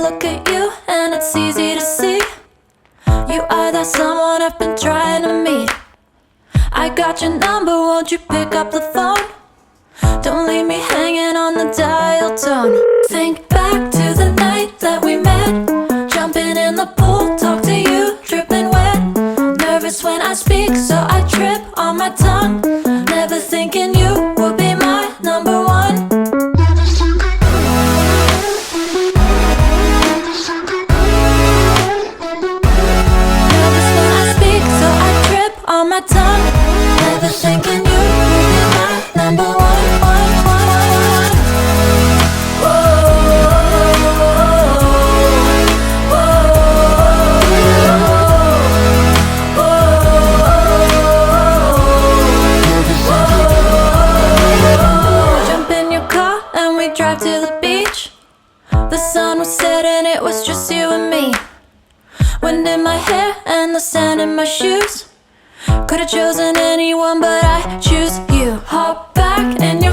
look at you and it's easy to see you are that someone I've been trying to meet. I got your number, won't you pick up the phone? Don't leave me hanging on the dial tone. Think back to the night that we met, jumping in the pool, talk to you, dripping wet. Nervous when I speak, so I trip on my tongue. Never thinking you would be my number one. Nervous when I speak, so I trip on my tongue. Never thinking you would be my number one. Drive to the beach. The sun was setting, it was just you and me. Wind in my hair and the sand in my shoes. Could've chosen anyone, but I choose you. Hop back in your